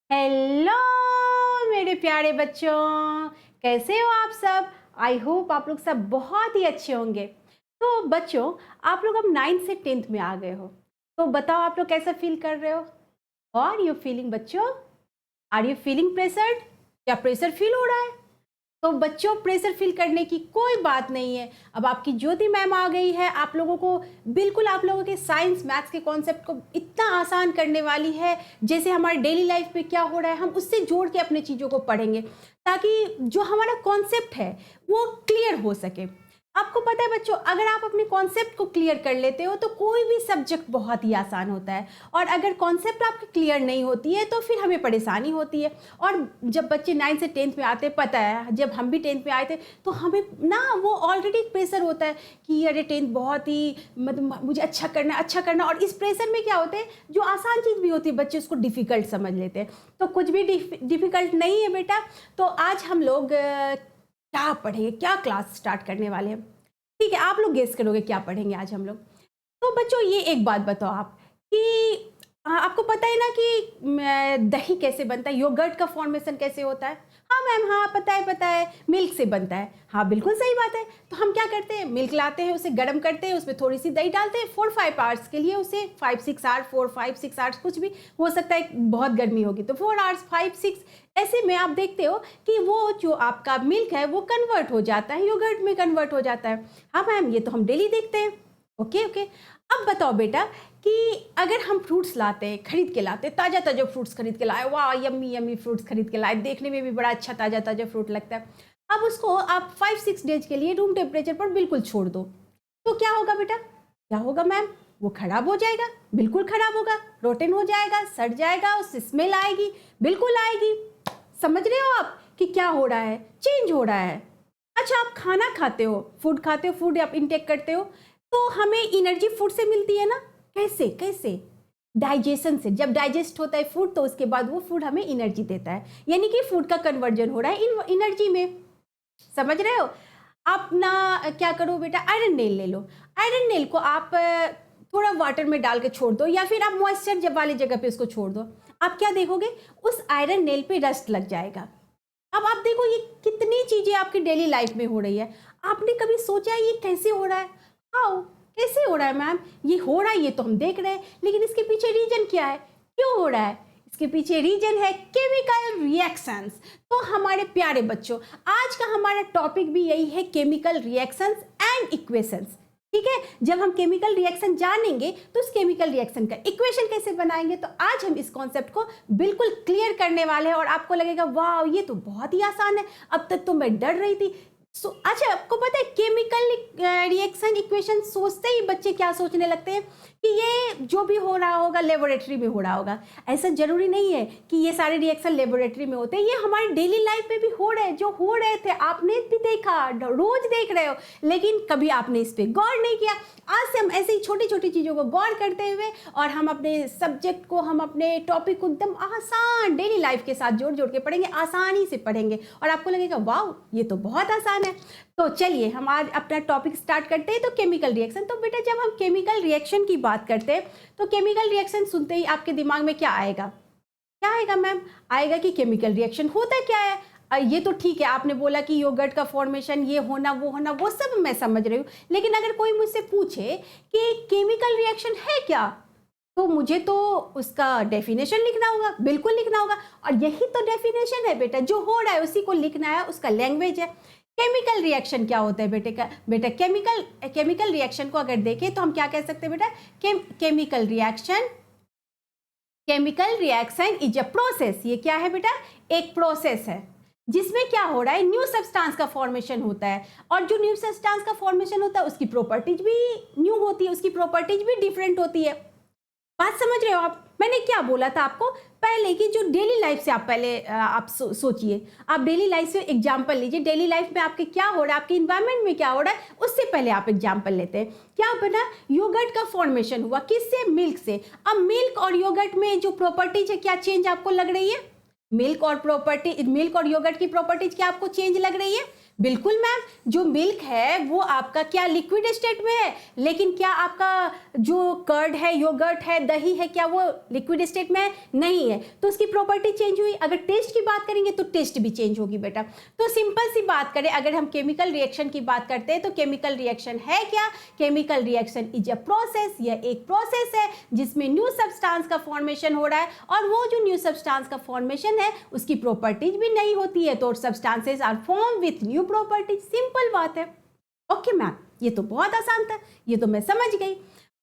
Hello मेरे प्यारे बच्चों, कैसे हो आप सब। आई होप आप लोग सब बहुत ही अच्छे होंगे। तो बच्चों, आप लोग अब 9th से 10th में आ गए हो, तो बताओ आप लोग कैसा फील कर रहे हो। और यू फीलिंग बच्चों, आर यू फीलिंग प्रेशर्ड? क्या प्रेशर फील हो रहा है? तो बच्चों, प्रेशर फील करने की कोई बात नहीं है। अब आपकी ज्योति मैम आ गई है, आप लोगों को बिल्कुल आप लोगों के साइंस मैथ्स के कॉन्सेप्ट को इतना आसान करने वाली है। जैसे हमारे डेली लाइफ में क्या हो रहा है, हम उससे जोड़ के अपने चीज़ों को पढ़ेंगे ताकि जो हमारा कॉन्सेप्ट है वो क्लियर हो सके। आपको पता है बच्चों, अगर आप अपने कॉन्सेप्ट को क्लियर कर लेते हो तो कोई भी सब्जेक्ट बहुत ही आसान होता है। और अगर कॉन्सेप्ट आपकी क्लियर नहीं होती है तो फिर हमें परेशानी होती है। और जब बच्चे 9th से 10th में आते हैं, पता है जब हम भी 10th में आए थे तो हमें ना वो ऑलरेडी प्रेशर होता है कि अरे 10th बहुत ही मतलब मुझे अच्छा करना। और इस प्रेशर में क्या होता है, जो आसान चीज़ भी होती है बच्चे उसको डिफ़िकल्ट समझ लेते हैं। तो कुछ भी डिफ़िकल्ट नहीं है बेटा। तो आज हम लोग क्या पढ़ेंगे, क्या क्लास स्टार्ट करने वाले हैं। ठीक है, आप लोग गेस करोगे क्या पढ़ेंगे आज हम लोग। तो बच्चों, ये एक बात बताओ आप कि आपको पता है ना कि दही कैसे बनता है, योगर्ट का फॉर्मेशन कैसे होता है। हाँ मैम, हाँ पता है मिल्क से बनता है। हाँ बिल्कुल सही बात है। तो हम क्या करते हैं, मिल्क लाते हैं, उसे गर्म करते हैं, उसमें थोड़ी सी दही डालते हैं 4-5 आवर्स के लिए, उसे 5-6 आवर्स 4-5-6 आवर्स कुछ भी हो सकता है, बहुत गर्मी होगी तो 4 आवर्स 5-6 ऐसे में आप देखते हो कि वो जो आपका मिल्क है वो कन्वर्ट हो जाता है, योगर्ट में कन्वर्ट हो जाता है। हाँ मैम, ये तो हम डेली देखते हैं। Okay okay. अब बताओ बेटा कि अगर हम फ्रूट्स लाते हैं, खरीद के लाते, ताज़ा ताज़ा फ्रूट्स खरीद के लाए, वाह यम्मी यम्मी फ्रूट्स खरीद के लाए, देखने में भी बड़ा अच्छा ताज़ा ताज़ा फ्रूट लगता है। अब उसको आप 5-6 डेज के लिए रूम टेम्परेचर पर बिल्कुल छोड़ दो, तो क्या होगा बेटा, क्या होगा मैम, वो खराब हो जाएगा, बिल्कुल खराब होगा, रोटन हो जाएगा, सड़ जाएगा, उससे स्मेल आएगी, बिल्कुल आएगी। समझ रहे हो आप कि क्या हो रहा है, चेंज हो रहा है। अच्छा, आप खाना खाते हो, फूड आप इंटेक करते हो, तो हमें एनर्जी फूड से मिलती है ना। कैसे कैसे, डाइजेशन से। जब डाइजेस्ट होता है फूड तो उसके बाद वो फूड हमें एनर्जी देता है, यानी कि फूड का कन्वर्जन हो रहा है एनर्जी में। समझ रहे हो। आप ना क्या करो बेटा, आयरन नेल ले लो। आयरन नेल को आप थोड़ा वाटर में डाल के छोड़ दो, या फिर आप मॉइस्चर जब वाली जगह पे उसको छोड़ दो। आप क्या देखोगे, उस आयरन नेल पे रस्ट लग जाएगा। अब आप देखो ये कितनी चीजें आपकी डेली लाइफ में हो रही है। आपने कभी सोचा है ये कैसे हो रहा है? हाउ, कैसे हो रहा है मैम? ये हो रहा है, ये तो हम देख रहे हैं, लेकिन इसके पीछे रीजन क्या है, क्यों हो रहा है? इसके पीछे रीजन है केमिकल रिएक्शंस। तो हमारे प्यारे बच्चों, आज का हमारा टॉपिक भी यही है, केमिकल रिएक्शंस एंड इक्वेशंस। ठीक है, जब हम केमिकल रिएक्शन जानेंगे तो उस केमिकल रिएक्शन का इक्वेशन कैसे बनाएंगे, तो आज हम इस कॉन्सेप्ट को बिल्कुल क्लियर करने वाले हैं। और आपको लगेगा वाह ये तो बहुत ही आसान है, अब तक तो मैं डर रही थी। अच्छा, आपको पता है केमिकल रिएक्शन इक्वेशन सोचते ही बच्चे क्या सोचने लगते हैं कि ये जो भी हो रहा होगा लेबोरेटरी में हो रहा होगा। ऐसा जरूरी नहीं है कि ये सारे रिएक्शन लेबोरेटरी में होते हैं, ये हमारे डेली लाइफ में भी हो रहे हैं। जो हो रहे थे आपने भी देखा, रोज देख रहे हो, लेकिन कभी आपने इस पर गौर नहीं किया। आज से हम ऐसे ही छोटी छोटी चीज़ों को गौर करते हुए और हम अपने सब्जेक्ट को, हम अपने टॉपिक को एकदम आसान डेली लाइफ के साथ जोड़ जोड़ के पढ़ेंगे, आसानी से पढ़ेंगे और आपको लगेगा वाह ये तो बहुत आसान है। तो चलिए हम आज अपना टॉपिक स्टार्ट करते हैं। तो केमिकल रिएक्शन, तो बेटा जब हम केमिकल रिएक्शन की बात करते हैं तो केमिकल रिएक्शन सुनते ही आपके दिमाग में क्या आएगा, क्या आएगा मैम? आएगा कि केमिकल रिएक्शन होता क्या है। ये तो ठीक है, आपने बोला कि योगर्ट का फॉर्मेशन, ये होना वो सब मैं समझ रही हूँ, लेकिन अगर कोई मुझसे पूछे कि केमिकल रिएक्शन है क्या, तो मुझे तो उसका डेफिनेशन लिखना होगा, बिल्कुल लिखना होगा। और यही तो डेफिनेशन है बेटा, जो हो रहा है उसी को लिखना है, उसका लैंग्वेज है। केमिकल रिएक्शन क्या होता है बेटा केमिकल रिएक्शन को अगर देखें तो हम क्या कह सकते हैं बेटा, chemical reaction is a process. ये क्या है बेटा, एक प्रोसेस है जिसमें क्या हो रहा है, न्यू सब्सटेंस का फॉर्मेशन होता है। और जो न्यू सब्सटेंस का फॉर्मेशन होता है उसकी प्रॉपर्टीज भी न्यू होती है, उसकी प्रॉपर्टीज भी डिफरेंट होती है। बात समझ रहे हो आप? मैंने क्या बोला था आपको पहले कि जो डेली लाइफ से आप पहले आप सोचिए, आप डेली लाइफ से एग्जांपल लीजिए। डेली लाइफ में आपके क्या हो रहा है, आपके इन्वायरमेंट में क्या हो रहा है, उससे पहले आप एग्जांपल लेते हैं। क्या बना, योगर्ट का फॉर्मेशन हुआ, किससे, मिल्क से। अब मिल्क और योगर्ट में जो प्रॉपर्टीज है, क्या चेंज आपको लग रही है? मिल्क और योगर्ट की प्रॉपर्टीज क्या आपको चेंज लग रही है? बिल्कुल मैम, जो मिल्क है वो आपका क्या लिक्विड स्टेट में है, लेकिन क्या आपका जो कर्ड है, योगर्ट है, दही है, क्या वो लिक्विड स्टेट में है? नहीं है। तो उसकी प्रॉपर्टी चेंज हुई। अगर टेस्ट की बात करेंगे तो टेस्ट भी चेंज होगी बेटा। तो सिंपल सी बात करें, अगर हम केमिकल रिएक्शन की बात करते हैं तो केमिकल रिएक्शन है क्या? Chemical reaction is a process, यह एक प्रोसेस है जिसमें न्यू सब्सटेंस का फॉर्मेशन हो रहा है, और वो जो न्यू सब्सटेंस का फॉर्मेशन है उसकी प्रॉपर्टीज भी नई होती है, तो substances are form with new properties. Simple बात है। ओके मैम, ये तो बहुत आसान था, ये तो मैं समझ गई।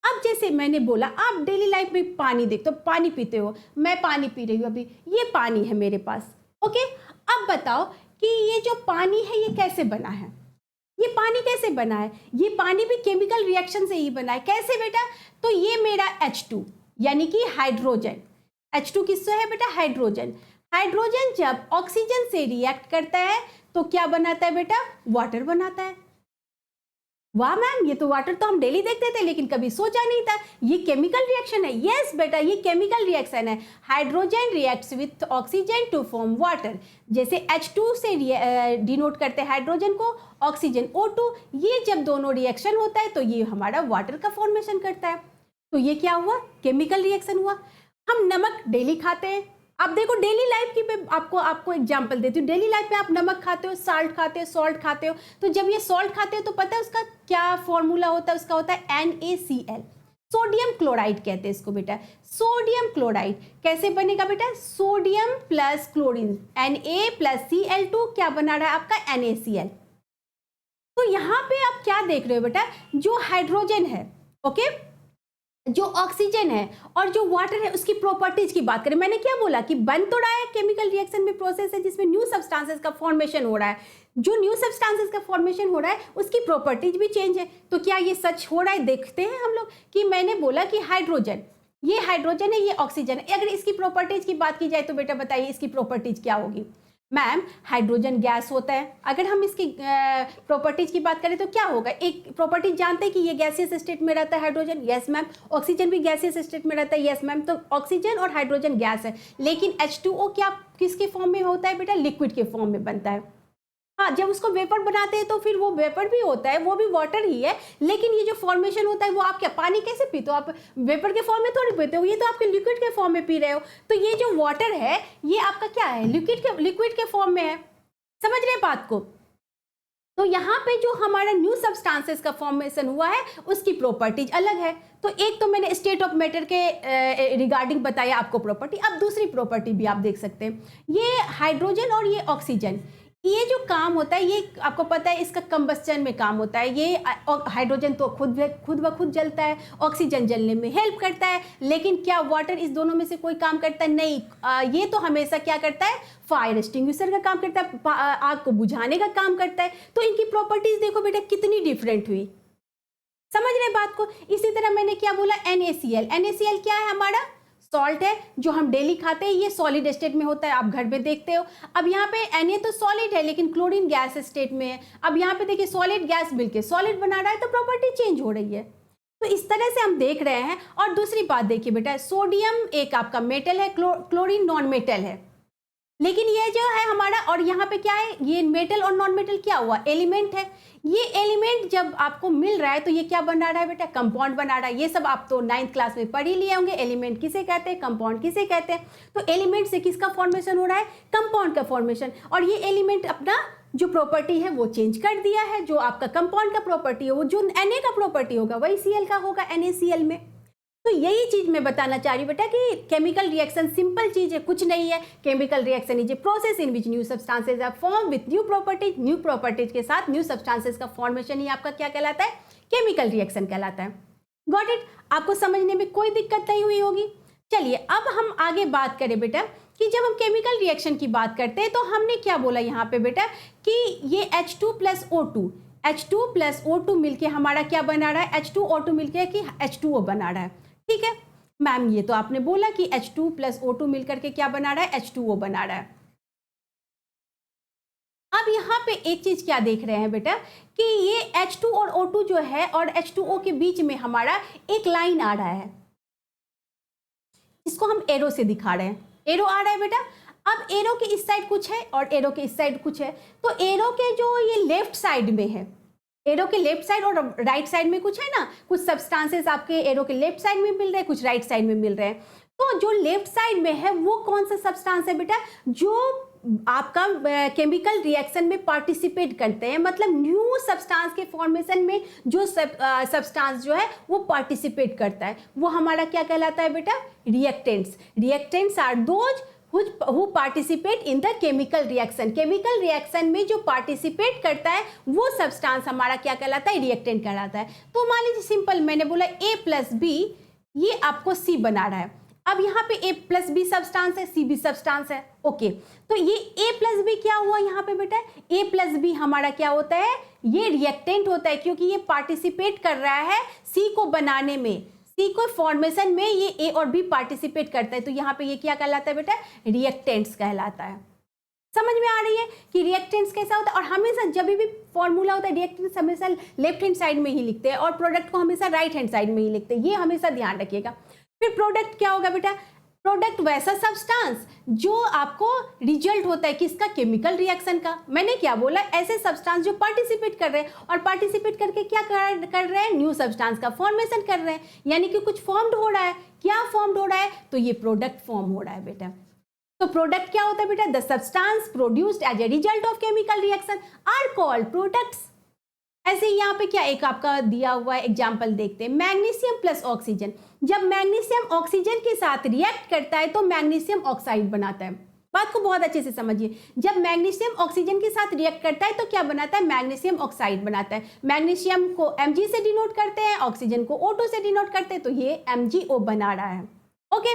अब जैसे मैंने बोला, आप डेली लाइफ में पानी देखते हो, पानी पीते हो, मैं पानी पी रही हूँ अभी, ये पानी है मेरे पास। ओके, अब बताओ कि ये जो पानी है ये कैसे बना है? ये पानी कैसे बना है? ये पानी भी केमिकल रिएक्शन से ही बना है। कैसे बेटा? तो ये मेरा H2 यानी कि हाइड्रोजन। H2 किससे है बेटा? हाइड्रोजन। हाइड्रोजन जब ऑक्सीजन से रिएक्ट करता है तो क्या बनाता है बेटा? वाटर बनाता है। वाह मैम, ये तो वाटर तो हम डेली देखते थे लेकिन कभी सोचा नहीं था ये केमिकल रिएक्शन है। यस बेटा, ये केमिकल रिएक्शन है। Hydrogen reacts with oxygen to form water. जैसे H2 से डिनोट करते हैं हाइड्रोजन को, ऑक्सीजन O2। ये जब दोनों रिएक्शन होता है तो ये हमारा वाटर का फॉर्मेशन करता है। तो ये क्या हुआ? केमिकल रिएक्शन हुआ। हम नमक डेली खाते हैं। आप देखो डेली लाइफ की पे आपको एग्जांपल देती हूँ। डेली लाइफ में आप नमक खाते हो, साल्ट खाते हो, सॉल्ट खाते हो। तो जब ये सॉल्ट खाते हो तो पता है उसका क्या फॉर्मूला होता है? उसका होता है NaCl, सोडियम क्लोराइड कहते हैं इसको बेटा। सोडियम क्लोराइड कैसे बनेगा बेटा? Sodium plus chlorine, Na plus Cl2 क्या बना रहा है आपका? NaCl। तो यहाँ पे आप क्या देख रहे हो बेटा? जो हाइड्रोजन है, ओके, जो ऑक्सीजन है और जो वाटर है, उसकी प्रॉपर्टीज की बात करें। मैंने क्या बोला कि बन तो रहा है, केमिकल रिएक्शन में प्रोसेस है जिसमें न्यू सब्सटेंसेस का फॉर्मेशन हो रहा है। जो न्यू सब्सटेंसेस का फॉर्मेशन हो रहा है उसकी प्रॉपर्टीज भी चेंज है। तो क्या ये सच हो रहा है? देखते हैं हम लोग कि मैंने बोला कि हाइड्रोजन, ये हाइड्रोजन है, ये ऑक्सीजन है। अगर इसकी प्रॉपर्टीज की बात की जाए तो बेटा बताइए इसकी प्रॉपर्टीज क्या होगी? मैम, हाइड्रोजन गैस होता है। अगर हम इसकी प्रॉपर्टीज की बात करें तो क्या होगा? एक प्रॉपर्टीज जानते हैं कि ये गैसियस स्टेट में रहता है हाइड्रोजन। Yes ma'am. ऑक्सीजन भी गैसियस स्टेट में रहता है। Yes ma'am. तो ऑक्सीजन और हाइड्रोजन गैस है, लेकिन H2O क्या किसके फॉर्म में होता है बेटा? लिक्विड के फॉर्म में बनता है। हाँ, जब उसको वेपर बनाते हैं तो फिर वो वेपर भी होता है, वो भी वाटर ही है, लेकिन ये जो फॉर्मेशन होता है वो आप क्या पानी कैसे पीते हो? आप वेपर के फॉर्म में थोड़ी पीते हो, ये तो आपके लिक्विड के फॉर्म में पी रहे हो। तो ये जो वाटर है ये आपका क्या है? लिक्विड के फॉर्म में है। समझ रहे बात को? तो यहाँ पे जो हमारा न्यू सब्सटेंसेस का फॉर्मेशन हुआ है उसकी प्रॉपर्टीज अलग है। तो एक तो मैंने स्टेट ऑफ मैटर के रिगार्डिंग बताया आपको प्रॉपर्टी। अब दूसरी प्रॉपर्टी भी आप देख सकते हैं। ये हाइड्रोजन और ये ऑक्सीजन, ये जो काम होता है ये आपको पता है इसका कंबस्चन में काम होता है। ये हाइड्रोजन तो खुद ब खुद जलता है, ऑक्सीजन जलने में हेल्प करता है, लेकिन क्या वाटर इस दोनों में से कोई काम करता है? नहीं। ये तो हमेशा क्या करता है? फायर एक्सटिंग्विशर का काम करता है, आग को बुझाने का काम करता है। तो इनकी प्रॉपर्टीज देखो बेटा कितनी डिफरेंट हुई। समझ रहे बात को? इसी तरह मैंने क्या बोला? NaCl। NaCl क्या है? हमारा सॉल्ट है जो हम डेली खाते हैं। ये सॉलिड स्टेट में होता है, आप घर में देखते हो। अब यहाँ पे Na तो सॉलिड है लेकिन क्लोरीन गैस स्टेट में है। अब यहाँ पे देखिए सॉलिड गैस मिलके सॉलिड बना रहा है, तो प्रॉपर्टी चेंज हो रही है। तो इस तरह से हम देख रहे हैं। और दूसरी बात देखिए बेटा, सोडियम एक आपका मेटल है, क्लोरीन नॉन मेटल है। लेकिन ये जो है हमारा, और यहाँ पे क्या है? ये मेटल और नॉन मेटल क्या हुआ? एलिमेंट है। ये एलिमेंट जब आपको मिल रहा है तो ये क्या बना रहा है बेटा? कंपाउंड बना रहा है। ये सब आप तो 9th क्लास में पढ़ ही लिए होंगे। एलिमेंट किसे कहते हैं, कंपाउंड किसे कहते हैं। तो एलिमेंट से किसका फॉर्मेशन हो रहा है? कंपाउंड का फॉर्मेशन। और ये एलिमेंट अपना जो प्रॉपर्टी है वो चेंज कर दिया है। जो आपका कंपाउंड का प्रॉपर्टी है वो जो Na का प्रॉपर्टी होगा वही Cl का होगा NaCl में। तो यही चीज मैं बताना चाह रही बेटा कि केमिकल रिएक्शन सिंपल चीज है, कुछ नहीं है। Chemical reaction is a process in which new substances are form with new properties. New properties के साथ न्यू सब्सटेंसेस का फॉर्मेशन ही आपका क्या कहलाता है? केमिकल रिएक्शन कहलाता है। Got it? आपको समझने में कोई दिक्कत नहीं हुई होगी। चलिए अब हम आगे बात करें बेटा कि जब हम केमिकल रिएक्शन की बात करते हैं तो हमने क्या बोला यहाँ पे बेटा कि ये H2 प्लस O2 मिलके हमारा क्या बना रहा है? H2O2 मिलके कि H2O बना रहा है। ठीक है मैम, ये तो आपने बोला कि H2 प्लस O2 मिलकर के क्या बना रहा है? H2O बना रहा है। अब यहाँ पे एक चीज क्या देख रहे हैं बेटा कि ये H2 और O2 जो है और H2O के बीच में हमारा एक लाइन आ रहा है, इसको हम एरो से दिखा रहे हैं। एरो आ रहा है बेटा। अब एरो के इस साइड कुछ है और एरो के इस साइड कुछ है, तो एरो के जो ये लेफ्ट साइड में है, एरो के लेफ्ट साइड और राइट साइड में कुछ है ना, कुछ सब्सटेंसेस आपके एरो के लेफ्ट साइड में मिल रहे हैं, कुछ राइट साइड में मिल रहे हैं। तो जो लेफ्ट साइड में है वो कौन सा सब्सटेंस है बेटा, जो आपका केमिकल रिएक्शन में पार्टिसिपेट करते हैं, मतलब न्यू सब्सटेंस के फॉर्मेशन में जो सब्सटेंस जो है वो पार्टिसिपेट करता है, वो हमारा क्या कहलाता है बेटा, reactants. Reactants are those who participate in the chemical reaction। Chemical reaction में जो पार्टिसिपेट करता है वो सब्सटेंस हमारा क्या कहलाता है, रिएक्टेंट कहलाता है। तो मान लीजिए सिंपल, मैंने बोला A प्लस बी, ये आपको C बना रहा है। अब यहाँ पे A प्लस बी सब्सटेंस है, C भी सब्सटेंस है, ओके। तो ये A प्लस बी क्या हुआ यहाँ पे बेटा, A प्लस बी हमारा क्या होता है, ये रिएक्टेंट होता है, क्योंकि ये पार्टिसिपेट कर रहा है C को बनाने में, सी को फॉर्मेशन में ये ए और बी पार्टिसिपेट करता है, तो यहाँ पे ये क्या कहलाता है बेटा, रिएक्टेंट्स कहलाता है। समझ में आ रही है कि रिएक्टेंट्स कैसा होता है। और हमेशा जब भी फॉर्मूला होता है रिएक्टेंट्स हमेशा लेफ्ट हैंड साइड में ही लिखते हैं और प्रोडक्ट को हमेशा राइट हैंड साइड में ही लिखते हैं, ये हमेशा ध्यान रखिएगा। फिर प्रोडक्ट क्या होगा बेटा, प्रोडक्ट वैसा सब्सटेंस जो आपको रिजल्ट होता है किसका, केमिकल रिएक्शन का। मैंने क्या बोला, ऐसे सब्सटेंस जो पार्टिसिपेट कर रहे हैं और पार्टिसिपेट करके क्या कर रहे हैं, न्यू सब्सटेंस का फॉर्मेशन कर रहे हैं, यानी कि कुछ फॉर्म्ड हो रहा है। क्या फॉर्म्ड हो रहा है, तो ये प्रोडक्ट फॉर्म हो रहा है बेटा। तो प्रोडक्ट क्या होता है बेटा, the substance produced as a result of chemical reaction are called products. ऐसे ही यहाँ पे क्या एक आपका दिया हुआ है एग्जाम्पल देखते हैं, मैग्नीशियम प्लस ऑक्सीजन। जब मैग्नीशियम ऑक्सीजन के साथ रिएक्ट करता है तो मैग्नीशियम ऑक्साइड बनाता है। बात को बहुत अच्छे से समझिए, जब मैग्नीशियम ऑक्सीजन के साथ रिएक्ट करता है तो क्या बनाता है, मैग्नीशियम ऑक्साइड बनाता है। मैग्नीशियम को Mg से डिनोट करते हैं, ऑक्सीजन को O2 से डिनोट करते हैं, तो ये MgO बना रहा है, ओके।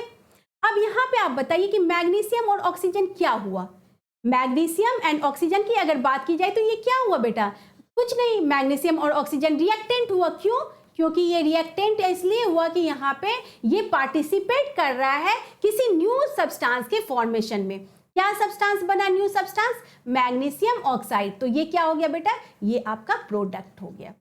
अब यहाँ पे आप बताइए कि मैग्नीशियम और ऑक्सीजन क्या हुआ। मैग्नीशियम एंड ऑक्सीजन की अगर बात की जाए तो ये क्या हुआ बेटा, कुछ नहीं, मैग्नीशियम और ऑक्सीजन रिएक्टेंट हुआ। क्यों, क्योंकि ये रिएक्टेंट इसलिए हुआ कि यहाँ पे ये पार्टिसिपेट कर रहा है किसी न्यू सब्सटेंस के फॉर्मेशन में। क्या सब्सटेंस बना, न्यू सब्सटेंस, मैग्नीशियम ऑक्साइड। तो ये क्या हो गया बेटा, ये आपका प्रोडक्ट हो गया।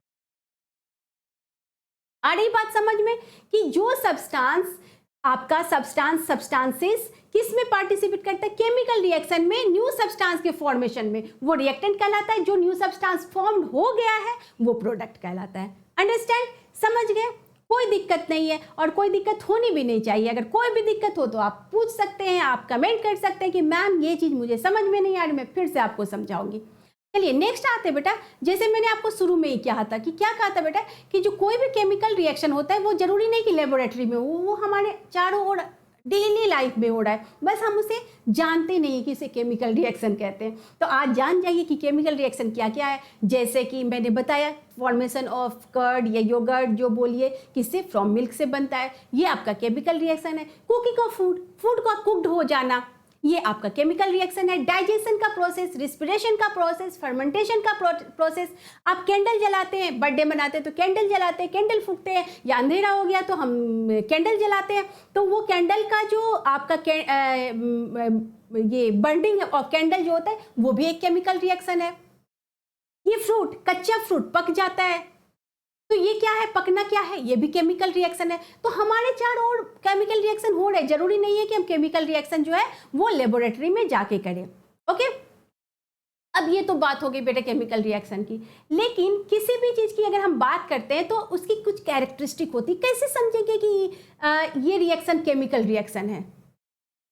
आ रही बात समझ में कि जो सब्सटेंस आपका सब्सटेंसेस किस में पार्टिसिपेट करता है, केमिकल रिएक्शन में, न्यू सब्सटेंस के फॉर्मेशन में, वो रिएक्टेंट कहलाता है। जो न्यू सब्सटेंस फॉर्म्ड हो गया है वो प्रोडक्ट कहलाता है। अंडरस्टैंड, समझ गए, कोई दिक्कत नहीं है और कोई दिक्कत होनी भी नहीं चाहिए। अगर कोई भी दिक्कत हो तो आप पूछ सकते हैं, आप कमेंट कर सकते हैं कि मैम ये चीज़ मुझे समझ में नहीं आ रही, मैं फिर से आपको समझाऊंगी। चलिए नेक्स्ट आते बेटा, जैसे मैंने आपको शुरू में ही कहा था कि क्या कहा था बेटा, कि जो कोई भी केमिकल रिएक्शन होता है वो जरूरी नहीं कि लेबोरेटरी में हो, वो हमारे चारों ओर डेली लाइफ में हो रहा है, बस हम उसे जानते नहीं कि इसे केमिकल रिएक्शन कहते हैं। तो आज जान जाइए कि केमिकल रिएक्शन क्या क्या है। जैसे कि मैंने बताया, फॉर्मेशन ऑफ कर्ड या योगर्ट जो बोलिए किससे, फ्रॉम मिल्क से बनता है, ये आपका केमिकल रिएक्शन है। कुकिंग ऑफ फूड का कुक्ड हो जाना, ये आपका केमिकल रिएक्शन है। डाइजेशन का प्रोसेस, रिस्पिरेशन का प्रोसेस, फर्मेंटेशन का प्रोसेस। आप कैंडल जलाते हैं, बर्थडे मनाते हैं तो कैंडल जलाते हैं, कैंडल फूकते हैं, या अंधेरा हो गया तो हम कैंडल जलाते हैं। तो वो कैंडल का जो आपका ये बर्निंग ऑफ कैंडल जो होता है वो भी एक केमिकल रिएक्शन है। ये फ्रूट, कच्चा फ्रूट पक जाता है तो ये क्या है, पकना क्या है, ये भी केमिकल रिएक्शन है। तो हमारे चारों ओर केमिकल रिएक्शन हो रहे हैं, जरूरी नहीं है कि हम केमिकल रिएक्शन जो है वो लेबोरेटरी में जाके करें, ओके। अब ये तो बात हो गई बेटा केमिकल रिएक्शन की, लेकिन किसी भी चीज़ की अगर हम बात करते हैं तो उसकी कुछ कैरेक्टरिस्टिक होती है। कैसे समझेंगे कि ये रिएक्शन केमिकल रिएक्शन है।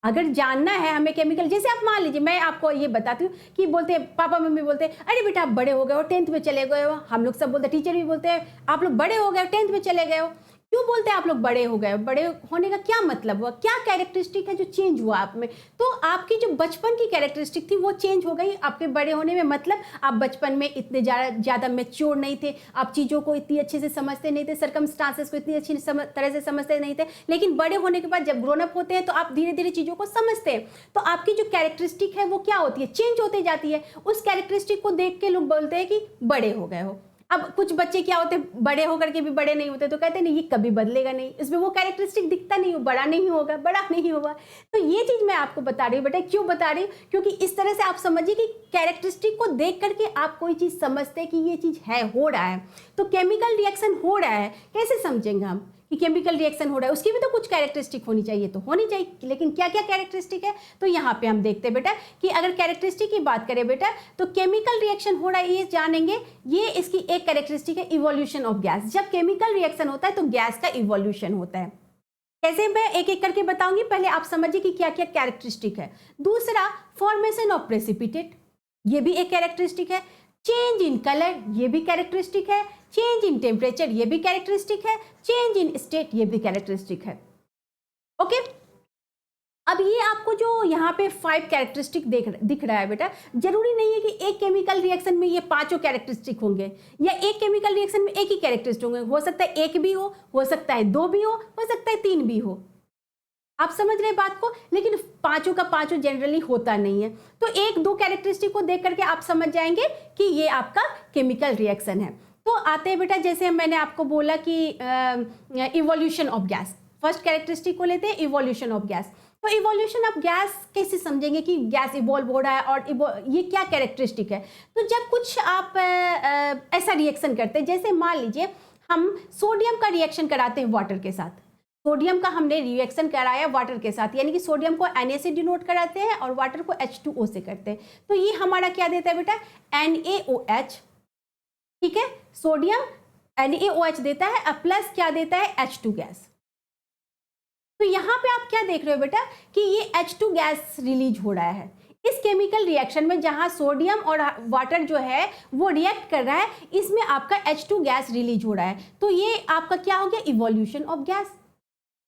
अगर जानना है हमें केमिकल, जैसे आप मान लीजिए मैं आपको ये बताती हूँ कि बोलते हैं पापा मम्मी बोलते हैं अरे बेटा आप बड़े हो गए हो, 10th में चले गए हो। हम लोग सब बोलते हैं, टीचर भी बोलते हैं आप लोग बड़े हो गए हो, 10th में चले गए हो। क्यों बोलते हैं आप लोग बड़े हो गए हो, बड़े होने का क्या मतलब हुआ, क्या कैरेक्टरिस्टिक है जो चेंज हुआ आप में। तो आपकी जो बचपन की कैरेक्टरिस्टिक थी वो चेंज हो गई आपके बड़े होने में। मतलब आप बचपन में इतने ज़्यादा मैच्योर नहीं थे, आप चीज़ों को इतनी अच्छे से समझते नहीं थे, सर्कमस्टांसेस को इतनी अच्छी तरह से समझते नहीं थे। लेकिन बड़े होने के बाद जब ग्रोन अप होते हैं तो आप धीरे धीरे चीज़ों को समझते हैं, तो आपकी जो कैरेक्टरिस्टिक है वो क्या होती है, चेंज होती जाती है। उस कैरेक्टरिस्टिक को देख के लोग बोलते हैं कि बड़े हो गए हो। अब कुछ बच्चे क्या होते हैं, बड़े होकर के भी बड़े नहीं होते, तो कहते हैं नहीं ये कभी बदलेगा नहीं, इसमें वो कैरेक्टरिस्टिक दिखता नहीं, बड़ा नहीं होगा, बड़ा नहीं होगा। तो ये चीज़ मैं आपको बता रही हूँ बेटा, क्यों बता रही हूँ, क्योंकि इस तरह से आप समझिए कि कैरेक्टरिस्टिक को देख करके आप कोई चीज़ समझते हैं कि ये चीज़ है, हो रहा है। तो केमिकल रिएक्शन हो रहा है, कैसे समझेंगे हम कि केमिकल रिएक्शन हो रहा है, उसकी भी तो कुछ कैरेक्टरिस्टिक होनी चाहिए, तो होनी चाहिए, लेकिन क्या क्या कैरेक्टरिस्टिक है, तो यहाँ पे हम देखते हैं बेटा कि अगर कैरेक्टरिस्टिक की बात करें बेटा, तो केमिकल रिएक्शन हो रहा है ये जानेंगे, ये इसकी एक कैरेक्टरिस्टिक है इवोल्यूशन ऑफ गैस। जब केमिकल रिएक्शन होता है तो गैस का इवोल्यूशन होता है। कैसे, मैं एक एक करके बताऊंगी, पहले आप समझिए कि क्या क्या कैरेक्टरिस्टिक है। दूसरा, फॉर्मेशन ऑफ प्रेसिपिटेट, ये भी एक कैरेक्टरिस्टिक है। चेंज इन कलर, ये भी कैरेक्टरिस्टिक है। चेंज इन टेम्परेचर, ये भी कैरेक्टरिस्टिक है। चेंज इन स्टेट, ये भी कैरेक्टरिस्टिक है। ओके, अब ये आपको जो यहाँ पे 5 कैरेक्टरिस्टिक दिख रहा है बेटा, जरूरी नहीं है कि एक केमिकल रिएक्शन में ये 5 कैरेक्टरिस्टिक होंगे, या एक केमिकल रिएक्शन में एक ही कैरेक्टरिस्टिक होंगे। हो सकता है एक भी हो सकता है 2 भी हो सकता है 3 भी हो। आप समझ रहे बात को, लेकिन 5 का 5 जनरली होता नहीं है। तो 1-2 कैरेक्टरिस्टिक को देख करके आप समझ जाएंगे कि ये आपका केमिकल रिएक्शन है। तो आते हैं बेटा, जैसे मैंने आपको बोला कि evolution of gas, first characteristic को लेते हैं इवोल्यूशन ऑफ गैस। तो इवोल्यूशन ऑफ गैस कैसे समझेंगे कि गैस इवॉल्व हो रहा है और ये क्या कैरेक्टरिस्टिक है। तो जब कुछ आप ऐसा रिएक्शन करते हैं, जैसे मान लीजिए हम सोडियम का रिएक्शन कराते हैं वाटर के साथ, सोडियम का हमने रिएक्शन कराया वाटर के साथ, यानी कि सोडियम को Na से डिनोट कराते हैं और वाटर को H2O से करते हैं। तो ये हमारा क्या देता है बेटा, NaOH, ठीक है, सोडियम NaOH देता है, प्लस क्या देता है, H2 गैस। तो यहाँ पे आप क्या देख रहे हो बेटा कि ये H2 गैस रिलीज हो रहा है इस केमिकल रिएक्शन में, जहां सोडियम और वाटर जो है वो रिएक्ट कर रहा है, इसमें आपका H2 गैस रिलीज हो रहा है। तो ये आपका क्या हो गया, इवोल्यूशन ऑफ गैस।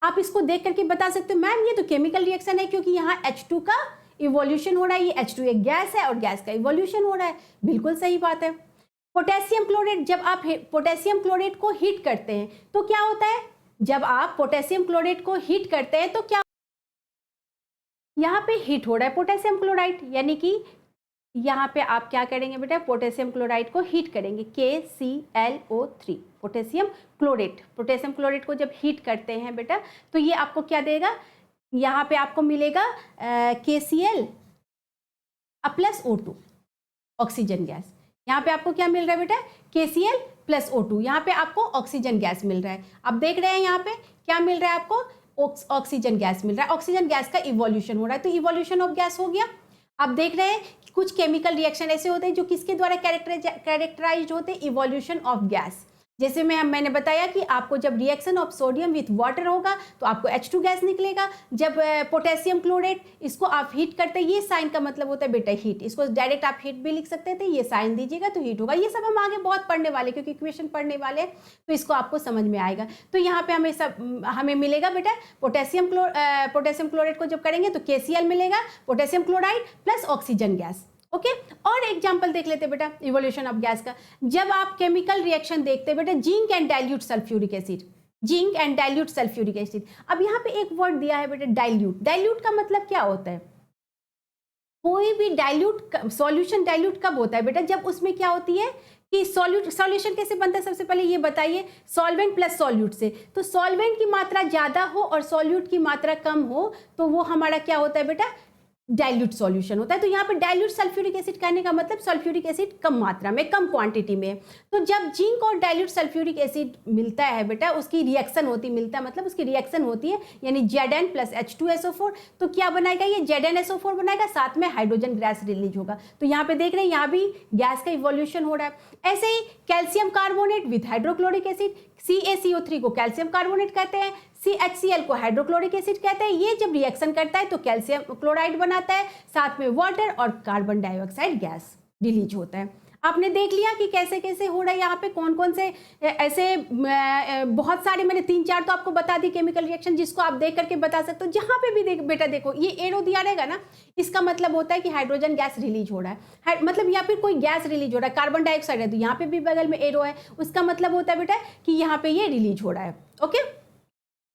आप इसको देख करके बता सकते हो मैम ये तो केमिकल रिएक्शन है, क्योंकि यहाँ H2 का इवोल्यूशन हो रहा है, ये H2 एक गैस है और गैस का इवोल्यूशन हो रहा है। बिल्कुल सही बात है। पोटेशियम क्लोरेट, जब आप पोटेशियम क्लोरेट को हीट करते हैं तो क्या होता है, जब आप पोटेशियम क्लोरेट को हीट करते हैं तो क्या, यहाँ पे हीट हो रहा है पोटेशियम क्लोराइड, यानी कि यहाँ पे आप क्या करेंगे बेटा, पोटेशियम क्लोराइड को हीट करेंगे, KClO3, पोटेशियम क्लोरेट को जब हीट करते हैं बेटा तो ये आपको क्या देगा, यहाँ पे आपको मिलेगा KCl plus O2, oxygen gas. यहाँ पे आपको क्या मिल रहा है बेटा, KCl प्लस O2, यहाँ पे आपको ऑक्सीजन गैस मिल रहा है। अब देख रहे हैं यहाँ पे क्या मिल रहा है आपको, ऑक्सीजन गैस मिल रहा है। ऑक्सीजन गैस का इवोल्यूशन हो रहा है, तो इवोल्यूशन ऑफ गैस हो गया। आप देख रहे हैं कुछ केमिकल रिएक्शन ऐसे होते हैं जो किसके द्वारा कैरेक्टराइज्ड होते हैं, इवोल्यूशन ऑफ गैस। जैसे मैंने बताया कि आपको जब reaction of sodium with water होगा तो आपको H2 गैस निकलेगा। जब पोटेशियम क्लोरेट इसको आप हीट करते हैं, ये साइन का मतलब होता है बेटा हीट, इसको डायरेक्ट आप हीट भी लिख सकते थे, ये साइन दीजिएगा तो हीट होगा। ये सब हम आगे बहुत पढ़ने वाले, क्योंकि इक्वेशन पढ़ने वाले हैं तो इसको आपको समझ में आएगा। तो यहाँ पे हमें मिलेगा बेटा पोटेशियम क्लोरेट को जब करेंगे तो KCl मिलेगा, potassium chloride plus oxygen gas. Okay, और एग्जांपल देख लेते बेटा इवोल्यूशन ऑफ गैस का। जब आप केमिकल रिएक्शन देखते बेटा, zinc and dilute sulphuric acid, zinc and dilute sulphuric acid. अब यहाँ पे एक वर्ड दिया है बेटा डाइल्यूट। डाइल्यूट का मतलब क्या होता है, कोई भी डाइल्यूट सॉल्यूशन डाइल्यूट कब होता है बेटा, जब उसमें क्या होती है कि सॉल्यूशन कैसे बनता है, सबसे पहले ये बताइए, सॉल्वेंट प्लस सॉल्यूट से। तो सॉल्वेंट की मात्रा ज्यादा हो और सॉल्यूट की मात्रा कम हो तो वो हमारा क्या होता है बेटा, डाइल्यूट सॉल्यूशन होता है। तो यहाँ पे डाइल्यूट सल्फ्यूरिक एसिड कहने का मतलब सल्फ्यूरिक एसिड कम मात्रा में, कम क्वांटिटी में। तो जब जिंक और डाइल्यूट सल्फ्यूरिक एसिड मिलता है बेटा, उसकी रिएक्शन होती, मिलता मतलब उसकी रिएक्शन होती है, यानी Zn प्लस H2SO4। तो क्या बनाएगा ये, ZnSO4 बनाएगा, साथ में हाइड्रोजन गैस रिलीज होगा। तो यहाँ पे देख रहे हैं यहाँ भी गैस का इवोल्यूशन हो रहा है। ऐसे ही calcium carbonate with hydrochloric acid, CaCO3 को कैल्शियम कार्बोनेट कहते हैं, CHCl को हाइड्रोक्लोरिक एसिड कहते हैं। ये जब रिएक्शन करता है तो कैल्शियम क्लोराइड बनाता है, साथ में वाटर और कार्बन डाइऑक्साइड गैस रिलीज होता है। आपने देख लिया कि कैसे कैसे हो रहा है, यहाँ पे कौन कौन से ऐसे बहुत सारे, मैंने 3-4 तो आपको बता दी केमिकल रिएक्शन, जिसको आप देख करके बता सकते हो। जहाँ पे भी बेटा देखो ये एरो दिया रहेगा ना, इसका मतलब होता है कि हाइड्रोजन गैस रिलीज हो रहा है, मतलब या फिर कोई गैस रिलीज हो रहा है, कार्बन डाइऑक्साइड है तो यहाँ पे भी बगल में एरो है, उसका मतलब होता है बेटा कि यहाँ पे ये रिलीज हो रहा है। ओके,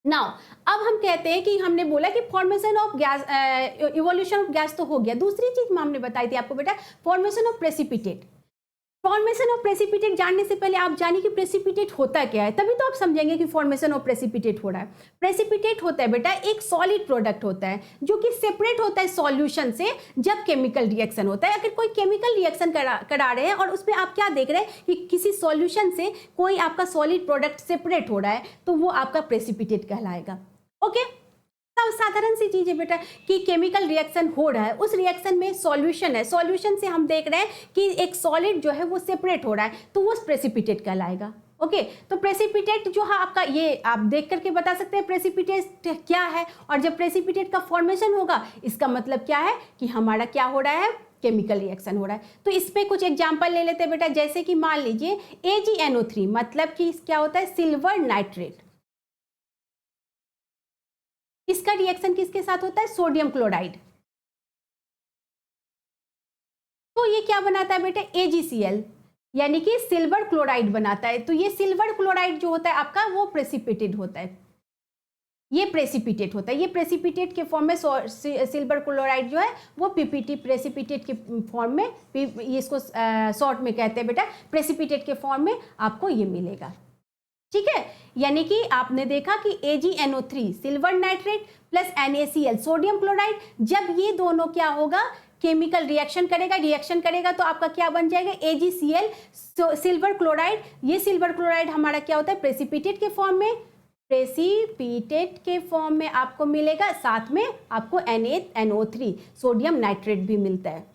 नाउ अब हम कहते हैं कि हमने बोला कि formation of gas, evolution of gas तो हो गया। दूसरी चीज हमने बताई थी आपको बेटा, formation of precipitate. Formation of precipitate जानने से पहले आप जानिए कि प्रेसिपिटेट होता क्या है, तभी तो आप समझेंगे कि फॉर्मेशन ऑफ प्रेसिपिटेट हो रहा है। प्रेसिपिटेट होता है बेटा एक सॉलिड प्रोडक्ट होता है जो कि सेपरेट होता है सॉल्यूशन से जब केमिकल रिएक्शन होता है। अगर कोई केमिकल रिएक्शन करा रहे हैं और उसमें आप क्या देख रहे हैं कि किसी सॉल्यूशन से कोई आपका सॉलिड प्रोडक्ट सेपरेट हो रहा है, तो वो आपका प्रेसिपिटेट कहलाएगा। ओके, सब साधारण सी चीज है बेटा कि केमिकल रिएक्शन हो रहा है, उस रिएक्शन में सॉल्यूशन है, सॉल्यूशन से हम देख रहे हैं कि एक सॉलिड जो है वो सेपरेट हो रहा है, तो वो प्रेसिपिटेट कहलाएगा। ओके, तो प्रेसिपिटेट जो है आपका, ये आप देख करके बता सकते हैं प्रेसिपिटेट क्या है। और जब प्रेसिपिटेट का फॉर्मेशन होगा इसका मतलब क्या है कि हमारा क्या हो रहा है, केमिकल रिएक्शन हो रहा है। तो इस पे कुछ एग्जांपल ले लेते हैं बेटा, जैसे कि मान लीजिए AgNO3 मतलब कि क्या होता है, सिल्वर नाइट्रेट। इसका रिएक्शन किसके साथ होता है, सोडियम क्लोराइड। तो ये क्या बनाता है बेटे, AgCl यानी कि सिल्वर क्लोराइड बनाता है। तो ये सिल्वर क्लोराइड जो होता है आपका वो प्रेसिपिटेट होता है, ये प्रेसिपिटेट होता है। ये प्रेसिपिटेट के फॉर्म में सिल्वर क्लोराइड जो है वो पीपीटी प्रेसिपिटेट के फॉर्म में, इसको शॉर्ट में कहते हैं बेटा, प्रेसिपिटेट के फॉर्म में आपको ये मिलेगा। ठीक है, यानी कि आपने देखा कि AgNO3 silver nitrate plus NaCl sodium chloride, जब ये दोनों क्या होगा, केमिकल रिएक्शन करेगा तो आपका क्या बन जाएगा, AgCl सिल्वर क्लोराइड। ये सिल्वर क्लोराइड हमारा क्या होता है, प्रेसिपिटेट के फॉर्म में, प्रेसिपिटेट के फॉर्म में आपको मिलेगा, साथ में आपको NaNO3 सोडियम नाइट्रेट भी मिलता है।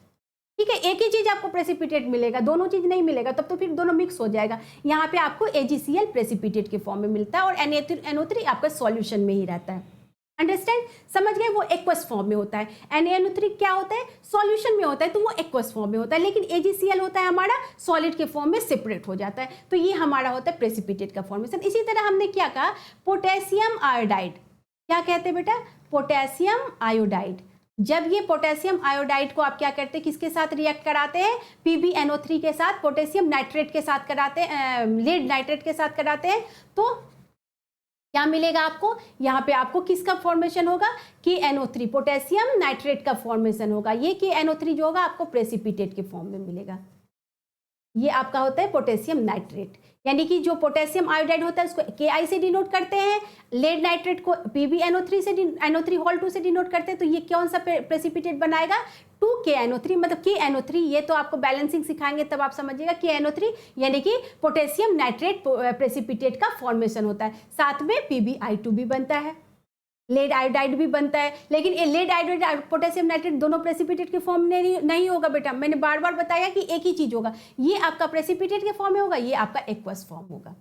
ठीक है, एक ही चीज आपको प्रेसिपिटेट मिलेगा, दोनों चीज नहीं मिलेगा, तब तो फिर दोनों मिक्स हो जाएगा। यहाँ पे आपको AgCl प्रेसिपिटेट के फॉर्म में मिलता है और NaNO3 आपका सॉल्यूशन में ही रहता है। अंडरस्टैंड, समझ गए, वो एक्वस फॉर्म में होता है। NaNO3 क्या होता है, सॉल्यूशन में होता है, तो वो एक्वस फॉर्म में होता है, लेकिन AgCl होता है हमारा सॉलिड के फॉर्म में सेपरेट हो जाता है। तो ये हमारा होता है प्रेसिपिटेट का फॉर्मेशन। इसी तरह हमने क्या कहा, पोटेशियम आयोडाइड, क्या कहते हैं बेटा, पोटेशियम आयोडाइड। जब ये पोटेशियम आयोडाइड को आप क्या करते हैं, किसके साथ रिएक्ट कराते हैं, PbNO3 के साथ, पोटेशियम नाइट्रेट के साथ कराते हैं, लीड नाइट्रेट के साथ कराते हैं, तो क्या मिलेगा आपको, यहाँ पे आपको किसका फॉर्मेशन होगा, KNO3 पोटेशियम नाइट्रेट का फॉर्मेशन होगा। ये KNO3 जो होगा आपको प्रेसिपिटेट के फॉर्म में मिलेगा। ये आपका होता है पोटेशियम नाइट्रेट, यानी कि जो पोटेशियम आयोडाइड होता है उसको Ki से डिनोट करते हैं, लेड नाइट्रेट को PbNO3 से NO3 से डिनोट करते हैं। तो ये कौन सा प्रेसिपिटेट बनाएगा, 2KNO3, मतलब KNO3, ये तो आपको बैलेंसिंग सिखाएंगे तब आप समझिएगा। KNO3 यानी कि पोटेशियम नाइट्रेट प्रेसिपिटेट का फॉर्मेशन होता है, साथ में PbI2 भी बनता है, लेड आयोडाइड भी बनता है। लेकिन ये लेड आयोडाइड पोटेशियम नाइट्रेट दोनों प्रेसिपिटेट के फॉर्म में नहीं होगा बेटा, मैंने बार बार बताया कि एक ही चीज होगा, ये आपका प्रेसिपिटेट के फॉर्म में होगा, ये आपका एक्वस फॉर्म होगा।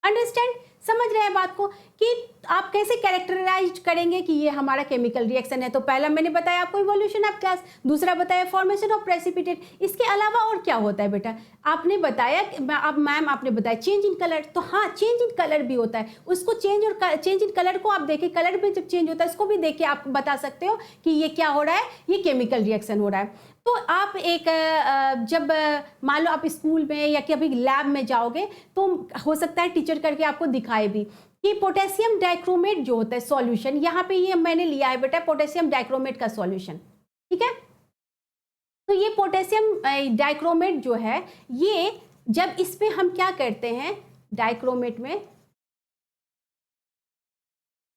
अंडरस्टैंड, समझ रहे हैं बात को कि आप कैसे कैरेक्टराइज करेंगे कि ये हमारा केमिकल रिएक्शन है। तो पहला मैंने बताया आपको इवोल्यूशन ऑफ क्लास, दूसरा बताया फॉर्मेशन ऑफ प्रेसिपिटेट। इसके अलावा और क्या होता है बेटा, आपने बताया, अब मैम आपने बताया चेंज इन कलर, तो हाँ चेंज इन कलर भी होता है, उसको चेंज इन कलर को आप देखिए, कलर में जब चेंज होता है इसको भी देख के आप बता सकते हो कि ये क्या हो रहा है, ये केमिकल रिएक्शन हो रहा है। तो आप एक जब मान लो आप स्कूल में या कभी लैब में जाओगे तो हो सकता है टीचर करके आपको दिखाए भी कि पोटेशियम डाइक्रोमेट जो होता है सॉल्यूशन, यहाँ पे ये मैंने लिया है बेटा पोटेशियम डाइक्रोमेट का सॉल्यूशन। ठीक है, तो ये पोटेशियम डाइक्रोमेट जो है, ये जब इस पे हम क्या करते हैं, डाइक्रोमेट में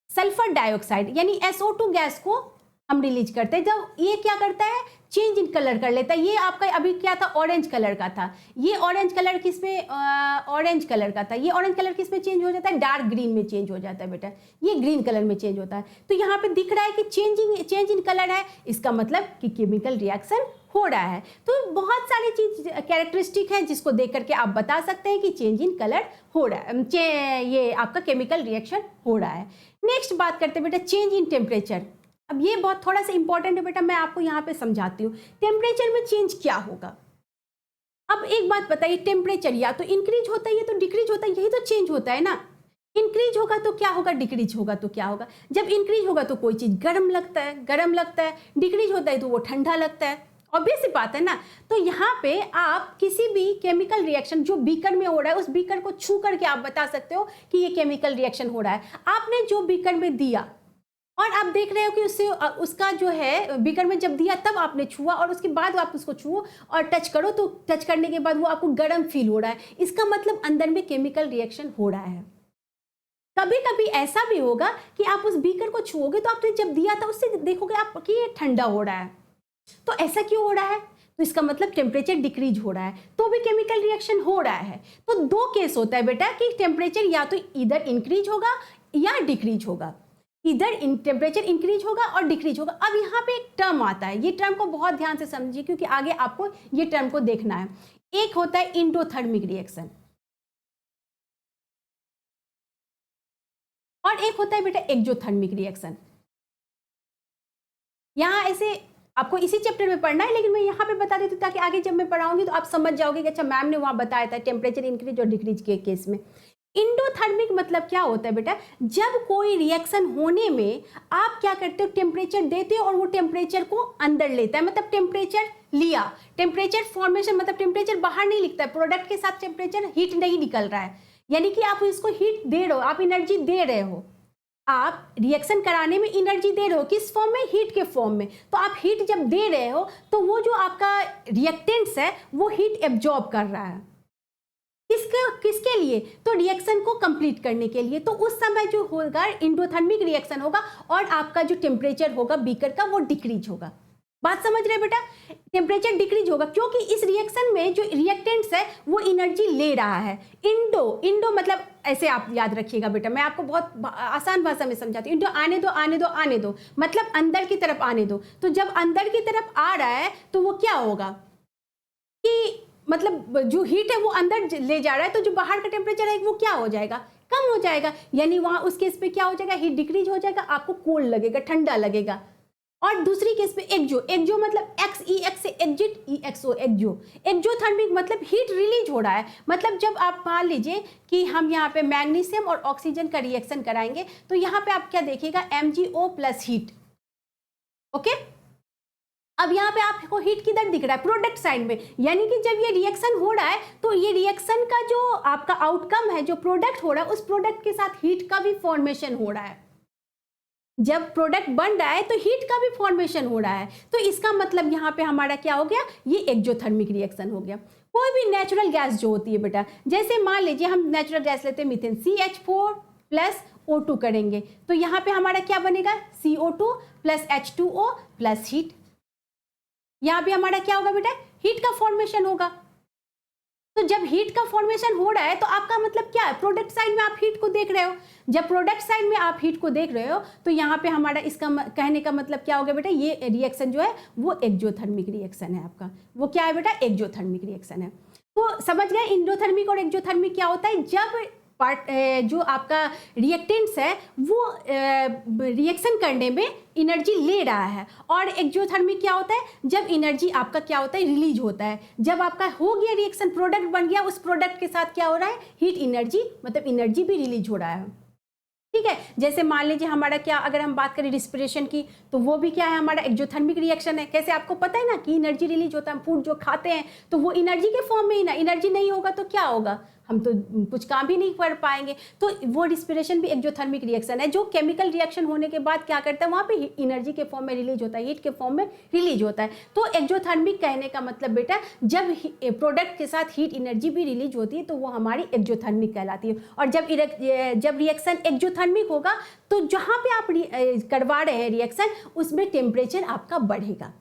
सल्फर डाइऑक्साइड यानी SO2 गैस को हम रिलीज करते हैं, जब ये क्या करता है, चेंज इन कलर कर लेता है। ये आपका अभी क्या था, ऑरेंज कलर का था, ये ऑरेंज कलर किस में, ऑरेंज कलर का था, ये ऑरेंज कलर किस में चेंज हो जाता है, डार्क ग्रीन में चेंज हो जाता है बेटा, ये ग्रीन कलर में चेंज होता है। तो यहाँ पे दिख रहा है कि चेंज इन कलर है, इसका मतलब कि केमिकल रिएक्शन हो रहा है। तो बहुत सारी चीज कैरेक्टरिस्टिक है जिसको देख करके आप बता सकते हैं कि चेंज इन कलर हो रहा है, ये आपका केमिकल रिएक्शन हो रहा है। नेक्स्ट बात करते हैं बेटा चेंज इन टेम्परेचर। अब ये बहुत थोड़ा सा इंपॉर्टेंट है बेटा, मैं आपको यहाँ पे समझाती हूँ टेम्परेचर में चेंज क्या होगा। अब एक बात बताइए, टेम्परेचर या तो इंक्रीज होता है या तो डिक्रीज होता है, यही तो चेंज होता है ना। इंक्रीज होगा तो क्या होगा, डिक्रीज होगा तो क्या होगा। जब इंक्रीज होगा तो कोई चीज गर्म लगता है, डिक्रीज होता है तो वो ठंडा लगता है, ऑब्वियस सी बात है ना। तो यहाँ पे आप किसी भी केमिकल रिएक्शन जो बीकर में हो रहा है उस बीकर को छू करके आप बता सकते हो कि ये केमिकल रिएक्शन हो रहा है। आपने जो बीकर में दिया और आप देख रहे हो कि उससे उसका जो है बीकर में जब दिया तब आपने छुआ और उसके बाद आप उसको छुओ और टच करो, तो टच करने के बाद वो आपको गर्म फील हो रहा है, इसका मतलब अंदर में केमिकल रिएक्शन हो रहा है। कभी कभी ऐसा भी होगा कि आप उस बीकर को छुओगे तो आपने जब दिया था उससे देखोगे आप कि ये ठंडा हो रहा है, तो ऐसा क्यों हो रहा है? तो इसका मतलब टेम्परेचर डिक्रीज हो रहा है, तो भी केमिकल रिएक्शन हो रहा है। तो दो केस होता है बेटा कि टेम्परेचर या तो इधर इंक्रीज होगा या डिक्रीज होगा, इधर टेम्परेचर इंक्रीज होगा और डिक्रीज होगा। अब यहाँ पे एक टर्म आता है, ये टर्म को बहुत ध्यान से समझिए क्योंकि आगे आपको ये टर्म को देखना है। एक होता है इंडोथर्मिक रिएक्शन और एक होता है बेटा एक्जोथर्मिक रिएक्शन। यहाँ ऐसे आपको इसी चैप्टर में पढ़ना है, लेकिन मैं यहाँ पे बता देती हूँ ताकि आगे जब मैं पढ़ाऊंगी तो आप समझ जाओगे कि अच्छा मैम ने वहाँ बताया था टेम्परेचर इंक्रीज और डिक्रीज के केस में। इंडोथर्मिक मतलब क्या होता है बेटा, जब कोई रिएक्शन होने में आप क्या करते हो, टेम्परेचर देते हो और वो टेम्परेचर को अंदर लेता है, मतलब टेम्परेचर लिया, टेम्परेचर फॉर्मेशन मतलब टेम्परेचर बाहर नहीं लिखता है, प्रोडक्ट के साथ टेम्परेचर हीट नहीं निकल रहा है, यानी कि आप इसको हीट दे रहे हो, आप एनर्जी दे रहे हो, आप रिएक्शन कराने में एनर्जी दे रहे हो, किस फॉर्म में, हीट के फॉर्म में। तो आप हीट जब दे रहे हो तो वो जो आपका रिएक्टेंट्स है वो हीट एब्जॉर्ब कर रहा है, किसके लिए, तो रिएक्शन को कंप्लीट करने के लिए। तो उस समय जो होगा इंडोथर्मिक रिएक्शन होगा और आपका जो टेम्परेचर होगा बीकर का वो डिक्रीज होगा। बात समझ रहे बेटा, टेम्परेचर डिक्रीज होगा क्योंकि इस रिएक्शन में जो रिएक्टेंट्स है वो एनर्जी ले रहा है। इंडो मतलब ऐसे आप याद रखिएगा बेटा, मैं आपको बहुत आसान भाषा में समझाती हूँ। इंडो आने दो आने दो आने दो मतलब अंदर की तरफ आने दो। तो जब अंदर की तरफ आ रहा है तो वो क्या होगा कि मतलब जो हीट है वो अंदर ले जा रहा है, तो जो बाहर का टेम्परेचर है वो क्या हो जाएगा, कम हो जाएगा, यानी वहां उस केस पे क्या हो जाएगा, हीट डिक्रीज हो जाएगा, आपको कोल्ड लगेगा, ठंडा लगेगा। और दूसरी केस पे एक्जो मतलब एक्स ई एक्स से एग्जिट ई एक्स ओ एक्जोथर्मिक मतलब हीट रिलीज हो रहा है। मतलब जब आप मान लीजिए कि हम यहाँ पे मैग्नीशियम और ऑक्सीजन का रिएक्शन कराएंगे तो यहाँ पे आप क्या देखिएगा, MgO प्लस हीट। ओके, अब यहाँ पे आपको हीट किधर दिख रहा है, प्रोडक्ट साइड में, यानी कि जब ये रिएक्शन हो रहा है तो ये रिएक्शन का जो आपका आउटकम है, जो प्रोडक्ट हो रहा है, उस प्रोडक्ट के साथ हीट का भी फॉर्मेशन हो रहा है। जब प्रोडक्ट बन रहा है तो हीट का भी फॉर्मेशन हो रहा है, तो इसका मतलब यहाँ पे हमारा क्या हो गया, ये एक्जोथर्मिक रिएक्शन हो गया। कोई भी नेचुरल गैस जो होती है बेटा, जैसे मान लीजिए हम नेचुरल गैस लेते हैं मीथेन, CH4 प्लस O2 करेंगे तो यहाँ पे हमारा क्या बनेगा, CO2 plus H2O plus heat. यहाँ पे हमारा क्या होगा बेटा, हीट का फॉर्मेशन होगा। तो जब हीट का फॉर्मेशन हो रहा है तो आपका मतलब क्या है, प्रोडक्ट साइड में आप हीट को देख रहे हो। जब प्रोडक्ट साइड में आप हीट को देख रहे हो तो यहाँ पे हमारा इसका कहने का मतलब क्या हो गया बेटा, ये रिएक्शन जो है वो एक्जोथर्मिक रिएक्शन है आपका। वो क्या है बेटा, एक्जोथर्मिक रिएक्शन है। तो समझ गए इंडोथर्मिक और एक्जोथर्मिक क्या होता है, जब पार्ट जो आपका रिएक्टेंट्स है वो रिएक्शन करने में एनर्जी ले रहा है, और एक्जोथर्मिक क्या होता है, जब एनर्जी आपका क्या होता है, रिलीज होता है। जब आपका हो गया रिएक्शन, प्रोडक्ट बन गया, उस प्रोडक्ट के साथ क्या हो रहा है, हीट एनर्जी मतलब एनर्जी भी रिलीज हो रहा है। ठीक है, जैसे मान लीजिए हमारा क्या, अगर हम बात करें रिस्पिरेशन की तो वो भी क्या है, हमारा एक्जोथर्मिक रिएक्शन है। कैसे, आपको पता है ना कि एनर्जी रिलीज होता है, हम फूड जो खाते हैं तो वो एनर्जी के फॉर्म में ही ना, एनर्जी नहीं होगा तो क्या होगा, हम तो कुछ काम भी नहीं कर पाएंगे। तो वो रिस्पिरेशन भी एक्जोथर्मिक रिएक्शन है, जो केमिकल रिएक्शन होने के बाद क्या करता है, वहाँ पे एनर्जी के फॉर्म में रिलीज होता है, हीट के फॉर्म में रिलीज होता है। तो एक्जोथर्मिक कहने का मतलब बेटा, जब प्रोडक्ट के साथ हीट एनर्जी भी रिलीज होती है तो वो हमारी एक्जोथर्मिक कहलाती है। और जब रिएक्शन एक्जोथर्मिक होगा तो जहाँ पे आप करवा रहे हैं रिएक्शन, उसमें टेम्परेचर आपका बढ़ेगा,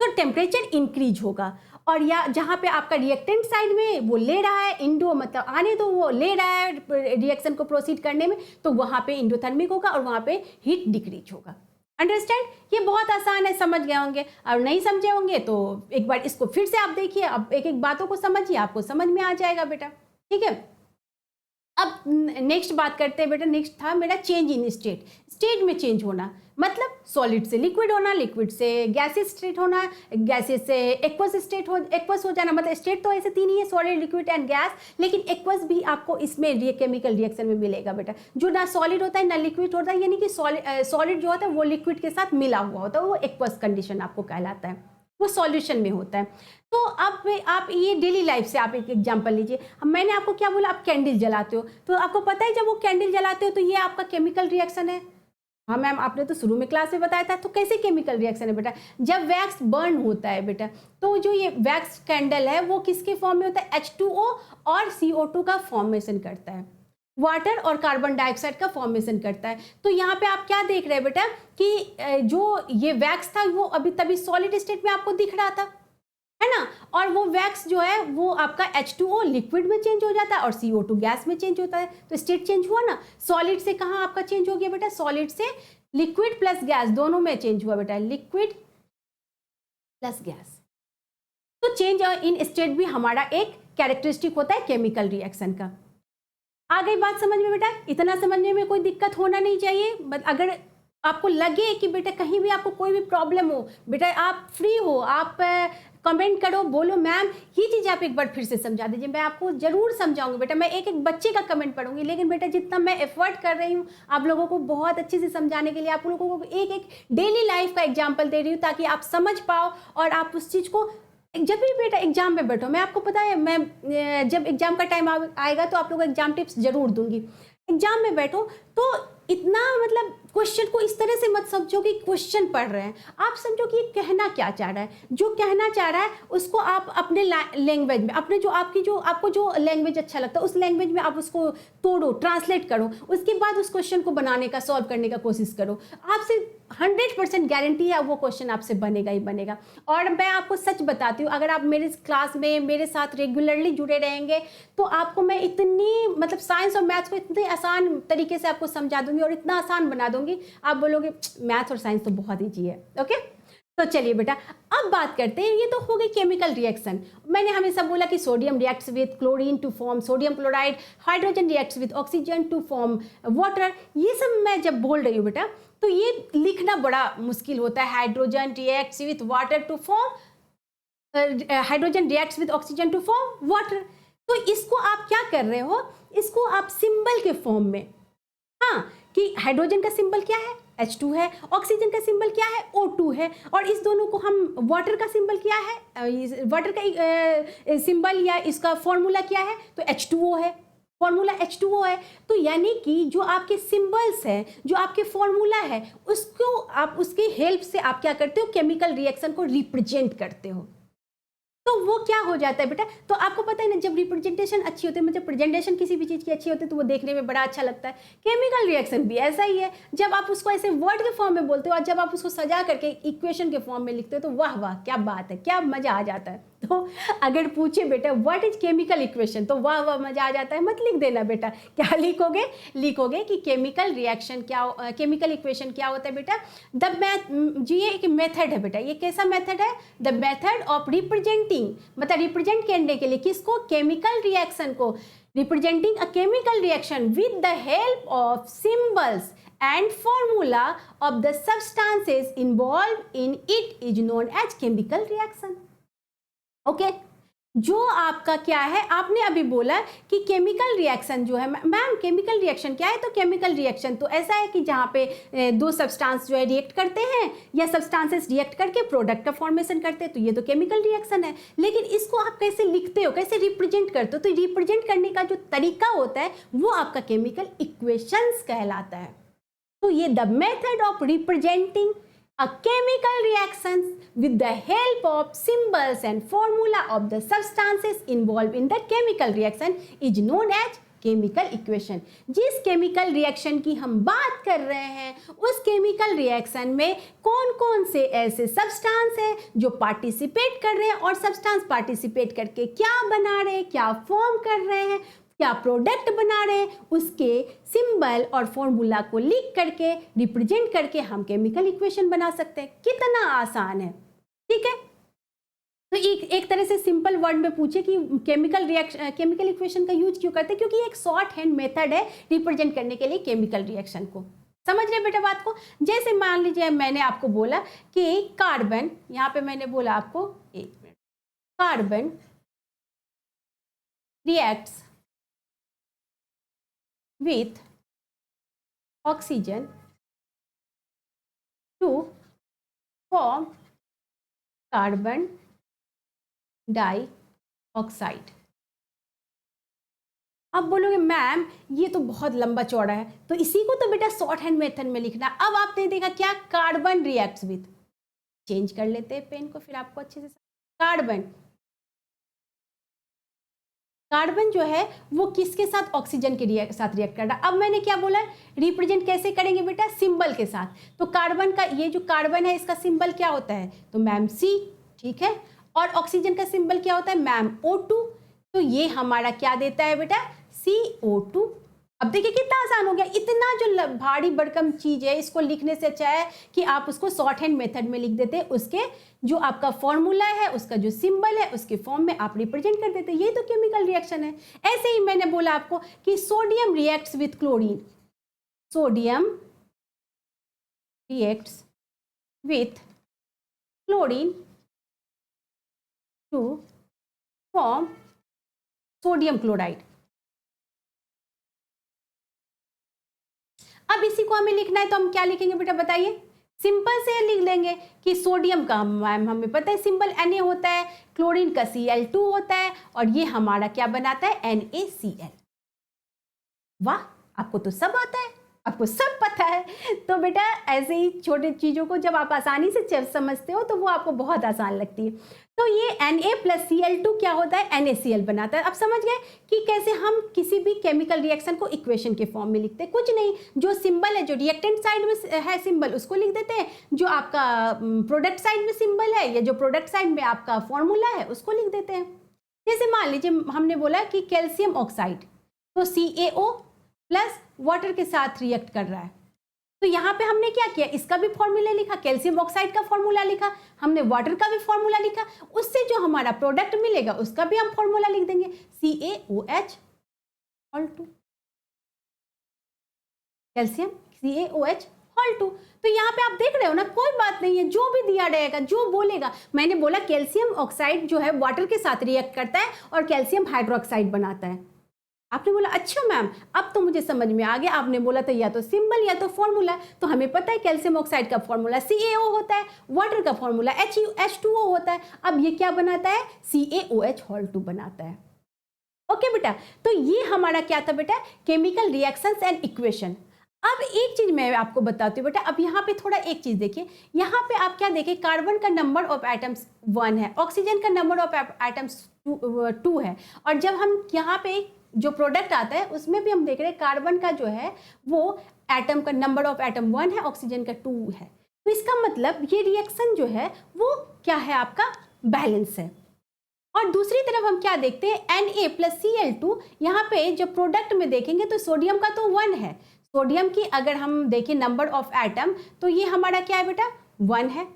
तो टेम्परेचर इंक्रीज होगा। और या जहाँ पे आपका रिएक्टेंट साइड में वो ले रहा है, इंडो मतलब आने दो, वो ले रहा है रिएक्शन को प्रोसीड करने में, तो वहाँ पे इंडोथर्मिक होगा और वहाँ पे हीट डिक्रीज होगा। अंडरस्टैंड, ये बहुत आसान है, समझ गए होंगे। और नहीं समझे होंगे तो एक बार इसको फिर से आप देखिए, अब एक एक बातों को समझिए, आपको समझ में आ जाएगा बेटा। ठीक है, अब नेक्स्ट बात करते हैं बेटा। नेक्स्ट था मेरा चेंज इन स्टेट, स्टेट में चेंज होना मतलब सॉलिड से लिक्विड होना, लिक्विड से गैसेस स्टेट होना, गैसेस से एक्वस हो जाना। मतलब स्टेट तो ऐसे तीन ही है, सॉलिड, लिक्विड एंड गैस, लेकिन एक्वस भी आपको इसमें केमिकल रिएक्शन में मिलेगा बेटा। जो ना सॉलिड होता है ना लिक्विड होता है, यानी कि सॉलिड जो होता है वो लिक्विड के साथ मिला हुआ होता है, वो एक्वस कंडीशन आपको कहलाता है, वो सॉल्यूशन में होता है। तो अब आप ये डेली लाइफ से आप एक एग्जांपल लीजिए। मैंने आपको क्या बोला, आप कैंडल जलाते हो, तो आपको पता है जब वो कैंडल जलाते हो तो ये आपका केमिकल रिएक्शन है। हाँ मैम, आपने तो शुरू में क्लास में बताया था। तो कैसे केमिकल रिएक्शन है बेटा? जब वैक्स बर्न होता है बेटा, तो जो ये वैक्स कैंडल है वो किसके फॉर्म में होता है? H2O और CO2 का फॉर्मेशन करता है, वाटर और कार्बन डाइऑक्साइड का फॉर्मेशन करता है। तो यहाँ पे आप क्या देख रहे हैं बेटा कि जो ये वैक्स था वो अभी तभी सॉलिड स्टेट में आपको दिख रहा था, है ना? और वो वैक्स जो है वो आपका H2O लिक्विड में चेंज हो जाता है और CO2 गैस में चेंज होता है। तो स्टेट चेंज हुआ ना, सॉलिड से कहाँ आपका चेंज हो गया बेटा? सॉलिड से लिक्विड प्लस गैस दोनों में चेंज हुआ बेटा, लिक्विड प्लस गैस। तो चेंज इन स्टेट भी हमारा एक कैरेक्टरिस्टिक होता है केमिकल रिएक्शन का। आ गई बात समझ में बेटा? इतना समझने में कोई दिक्कत होना नहीं चाहिए। अगर आपको लगे कि बेटा कहीं भी आपको कोई भी प्रॉब्लम हो, बेटा आप फ्री हो, आप कमेंट करो, बोलो मैम ये चीज़ आप एक बार फिर से समझा दीजिए, मैं आपको ज़रूर समझाऊंगी बेटा। मैं एक एक बच्चे का कमेंट पढ़ूंगी, लेकिन बेटा जितना मैं एफर्ट कर रही हूँ आप लोगों को बहुत अच्छे से समझाने के लिए, आप लोगों को एक एक डेली लाइफ का एग्जाम्पल दे रही हूँ ताकि आप समझ पाओ और आप उस चीज़ को जब भी बेटा एग्जाम में बैठो। मैं आपको पता है, मैं जब एग्जाम का टाइम आएगा तो आप लोगों को एग्जाम टिप्स जरूर दूंगी। एग्जाम में बैठो तो इतना मतलब क्वेश्चन को इस तरह से मत समझो कि क्वेश्चन पढ़ रहे हैं, आप समझो कि ये कहना क्या चाह रहा है। जो कहना चाह रहा है उसको आप अपने लैंग्वेज में, अपने जो आपको जो लैंग्वेज अच्छा लगता है उस लैंग्वेज में आप उसको तोड़ो, ट्रांसलेट करो, उसके बाद उस क्वेश्चन को बनाने का, सॉल्व करने का कोशिश करो। आपसे 100% गारंटी है वो क्वेश्चन आपसे बनेगा ही बनेगा। और मैं आपको सच बताती हूँ, अगर आप मेरे क्लास में मेरे साथ रेगुलरली जुड़े रहेंगे तो आपको मैं इतनी मतलब साइंस और मैथ्स को इतने आसान तरीके से आपको समझा दूंगी और इतना आसान बना दूंगी, आप बोलोगे मैथ्स और साइंस तो बहुत ईजी है। ओके, तो चलिए बेटा अब बात करते हैं। ये तो हो गई केमिकल रिएक्शन। मैंने हमेशा बोला कि sodium reacts with chlorine to form sodium chloride, hydrogen reacts with oxygen to form water. ये सब मैं जब बोल रही हूँ बेटा तो ये लिखना बड़ा मुश्किल होता है। Hydrogen reacts with water to form, hydrogen reacts with oxygen to form water. तो इसको आप क्या कर रहे हो, इसको आप सिंबल के फॉर्म में, हाँ, कि हाइड्रोजन का सिंबल क्या है? H2 है, ऑक्सीजन का सिंबल क्या है? O2 है, और इस दोनों को हम, वाटर का सिंबल क्या है? वाटर का सिंबल या इसका फॉर्मूला क्या है? तो H2O है, फॉर्मूला H2O है। तो यानी कि जो आपके सिंबल्स है, जो आपके फॉर्मूला है, उसको आप, उसकी हेल्प से आप क्या करते हो? केमिकल रिएक्शन को रिप्रेजेंट करते हो। तो वो क्या हो जाता है बेटा? तो आपको पता है ना, जब रिप्रेजेंटेशन अच्छी होती है, मतलब प्रेजेंटेशन किसी भी चीज़ की अच्छी होती है तो वो देखने में बड़ा अच्छा लगता है। केमिकल रिएक्शन भी ऐसा ही है। जब आप उसको ऐसे वर्ड के फॉर्म में बोलते हो और जब आप उसको सजा करके इक्वेशन के फॉर्म में लिखते हो तो वाह वाह क्या बात है, क्या मज़ा आ जाता है। तो अगर पूछे बेटा व्हाट इज केमिकल इक्वेशन, तो वाह वाह मज़ा आ जाता है। मत लिख देना बेटा, क्या लिखोगे? लिखोगे कि केमिकल रिएक्शन क्या, केमिकल इक्वेशन क्या होता है बेटा? द मैथ जी, ये एक मेथड है बेटा। ये कैसा मेथड है? द मेथड ऑफ रिप्रेजेंटिंग, मतलब रिप्रेजेंट करने के लिए किसको? केमिकल रिएक्शन को। Representing a chemical reaction with the help of symbols and formula of the substances involved in it is known as chemical reaction. Okay, जो आपका क्या है, आपने अभी बोला कि केमिकल रिएक्शन जो है, मैम केमिकल रिएक्शन क्या है? तो केमिकल रिएक्शन तो ऐसा है कि जहाँ पे दो सब्सटेंस जो है रिएक्ट करते हैं या सब्सटेंसेस रिएक्ट करके प्रोडक्ट का फॉर्मेशन करते हैं, तो ये तो केमिकल रिएक्शन है। लेकिन इसको आप कैसे लिखते हो, कैसे रिप्रेजेंट करते हो? तो रिप्रेजेंट करने का जो तरीका होता है वो आपका केमिकल इक्वेशंस कहलाता है। तो ये the method of representing a chemical reactions with the help of symbols and formula of the substances involved in the chemical reaction is known as chemical equation. जिस केमिकल रिएक्शन की हम बात कर रहे हैं उस केमिकल रिएक्शन में कौन कौन से ऐसे सब्सटेंस हैं जो पार्टिसिपेट कर रहे हैं, और सब्सटेंस पार्टिसिपेट करके क्या बना रहे हैं, क्या फॉर्म कर रहे हैं, क्या प्रोडक्ट बना रहे हैं, उसके सिंबल और फॉर्मूला को लिख करके, रिप्रेजेंट करके हम केमिकल इक्वेशन बना सकते हैं। कितना आसान है, ठीक है। तो एक तरह से सिंपल वर्ड में पूछे कि केमिकल इक्वेशन का यूज क्यों करते हैं? क्योंकि एक शॉर्ट हैंड मेथड है रिप्रेजेंट करने के लिए केमिकल रिएक्शन को। समझ रहे बेटा बात को? जैसे मान लीजिए मैंने आपको बोला कि कार्बन, यहाँ पे मैंने बोला आपको, एक minute, carbon reacts with oxygen to form carbon dioxide। अब बोलोगे मैम ये तो बहुत लंबा चौड़ा है, तो इसी को तो बेटा शॉर्ट हैंड मेथड में लिखना। अब आपने देखा क्या, कार्बन रिएक्ट्स विथ, चेंज कर लेते हैं पेन को फिर आपको अच्छे से। कार्बन, कार्बन जो है वो किसके साथ, ऑक्सीजन के साथ रिएक्ट कर रहा है। अब मैंने क्या बोला, रिप्रेजेंट कैसे करेंगे बेटा, सिंबल के साथ। तो कार्बन का ये जो कार्बन है इसका सिंबल क्या होता है, तो मैम सी, ठीक है। और ऑक्सीजन का सिंबल क्या होता है मैम O2, तो ये हमारा क्या देता है बेटा, CO2। अब देखिए कितना आसान हो गया, इतना जो भारी भरकम चीज है इसको लिखने से अच्छा है कि आप उसको शॉर्ट हैंड मेथड में लिख देते, उसके जो आपका फॉर्मूला है उसका जो सिंबल है उसके फॉर्म में आप रिप्रेजेंट कर देते। ये तो केमिकल रिएक्शन है। ऐसे ही मैंने बोला आपको कि sodium reacts with chlorine, sodium reacts with chlorine to form sodium chloride. अब इसी को हमें लिखना है तो हम क्या लिखेंगे बेटा बताइए, सिंपल से लिख लेंगे कि सोडियम का मैम हमें पता है सिंबल Na होता है, क्लोरीन का Cl2 होता है, और ये हमारा क्या बनाता है NaCl। वाह, आपको तो सब आता है, आपको सब पता है। तो बेटा ऐसे ही छोटे चीज़ों को जब आप आसानी से समझते हो तो वो आपको बहुत आसान लगती है। तो ये Na प्लस Cl2 क्या होता है, NaCl बनाता है। अब समझ गए कि कैसे हम किसी भी केमिकल रिएक्शन को इक्वेशन के फॉर्म में लिखते हैं। कुछ नहीं, जो सिंबल है, जो रिएक्टेंट साइड में है सिंबल उसको लिख देते हैं, जो आपका प्रोडक्ट साइड में सिंबल है या जो प्रोडक्ट साइड में आपका फॉर्मूला है उसको लिख देते हैं। जैसे मान लीजिए हमने बोला कि कैल्शियम ऑक्साइड, तो CaO प्लस वाटर के साथ रिएक्ट कर रहा है, तो यहाँ पे हमने क्या किया, इसका भी फॉर्मूला लिखा, कैल्शियम ऑक्साइड का फॉर्मूला लिखा, हमने वाटर का भी फॉर्मूला लिखा, उससे जो हमारा प्रोडक्ट मिलेगा उसका भी हम फॉर्मूला लिख देंगे, CaOH whole 2, calcium CaOH whole 2। तो यहाँ पे आप देख रहे हो ना, कोई बात नहीं है, जो भी दिया रहेगा, जो बोलेगा। मैंने बोला कैल्शियम ऑक्साइड जो है वाटर के साथ रिएक्ट करता है और कैल्शियम हाइड्रोक्साइड बनाता है। आपने बोला अच्छा मैम अब तो मुझे समझ में आ गया, आपने बोला था या तो सिंबल या तो फॉर्मूला, तो हमें पता है कैल्शियम ऑक्साइड का फॉर्मूला CaO होता है, वाटर का फॉर्मूला H2O होता है। अब ये क्या बनाता है, CaOH होल 2 बनाता है। ओके बेटा, तो ये हमारा क्या था बेटा, केमिकल रिएक्शंस एंड इक्वेशन। अब एक चीज मैं आपको बताती हूँ बेटा, अब यहाँ पे थोड़ा एक चीज देखिए, यहाँ पे आप क्या देखें, कार्बन का नंबर ऑफ एटम्स 1 है, ऑक्सीजन का नंबर ऑफ एटम्स 2 है, और जब हम यहाँ पे जो प्रोडक्ट आता है उसमें भी हम देख रहे हैं कार्बन का जो है वो एटम का नंबर ऑफ एटम 1 है, ऑक्सीजन का 2 है। तो इसका मतलब ये रिएक्शन जो है वो क्या है, आपका बैलेंस है। और दूसरी तरफ हम क्या देखते हैं, Na प्लस Cl2, यहाँ पे जब प्रोडक्ट में देखेंगे तो सोडियम का तो 1 है, सोडियम की अगर हम देखें नंबर ऑफ एटम तो ये हमारा क्या है बेटा 1 है,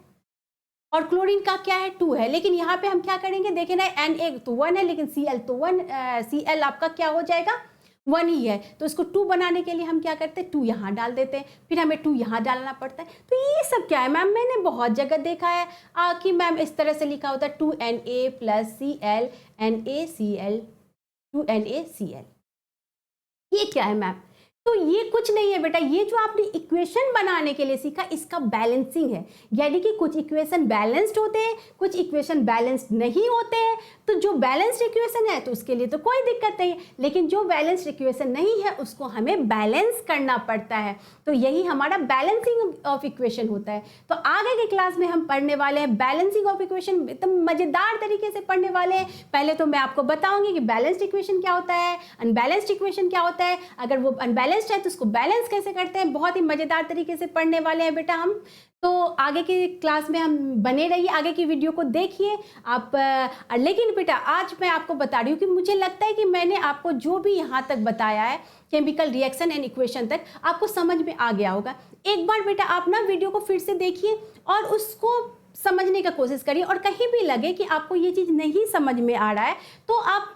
और क्लोरीन का क्या है 2 है। लेकिन यहाँ पे हम क्या करेंगे, देखें ना Na तो 1 है लेकिन Cl तो 1, Cl आपका क्या हो जाएगा 1 ही है, तो इसको 2 बनाने के लिए हम क्या करते हैं 2 यहाँ डाल देते हैं, फिर हमें 2 यहाँ डालना पड़ता है। तो ये सब क्या है मैम, मैंने बहुत जगह देखा है कि मैम इस तरह से लिखा होता है 2Na plus Cl NaCl 2NaCl। ये क्या है मैम, तो ये कुछ नहीं है बेटा, ये जो आपने इक्वेशन बनाने के लिए सीखा इसका बैलेंसिंग है, यानी कि कुछ इक्वेशन बैलेंस्ड होते हैं, कुछ इक्वेशन बैलेंस्ड नहीं होते हैं। तो जो बैलेंस्ड इक्वेशन है तो उसके लिए तो कोई दिक्कत नहीं है, लेकिन जो बैलेंस्ड इक्वेशन नहीं है उसको हमें बैलेंस करना पड़ता है। तो यही हमारा बैलेंसिंग ऑफ इक्वेशन होता है। तो आगे की क्लास में हम पढ़ने वाले हैं बैलेंसिंग ऑफ इक्वेशन, एकदम मजेदार तरीके से पढ़ने वाले हैं। पहले तो मैं आपको बताऊंगी कि बैलेंस्ड इक्वेशन क्या होता है, अनबैलेंस्ड इक्वेशन क्या होता है, अगर वो अनबैलेंस्ड है तो उसको बैलेंस कैसे करते हैं, बहुत ही मजेदार तरीके से पढ़ने वाले हैं बेटा हम। तो आगे की क्लास में हम बने रहिए, आगे की वीडियो को देखिए आप। लेकिन बेटा आज मैं आपको बता रही हूँ कि मुझे लगता है कि मैंने आपको जो भी यहाँ तक बताया है केमिकल रिएक्शन एंड इक्वेशन तक आपको समझ में आ गया होगा। एक बार बेटा आप ना वीडियो को फिर से देखिए और उसको समझने का कोशिश करिए, और कहीं भी लगे कि आपको ये चीज़ नहीं समझ में आ रहा है तो आप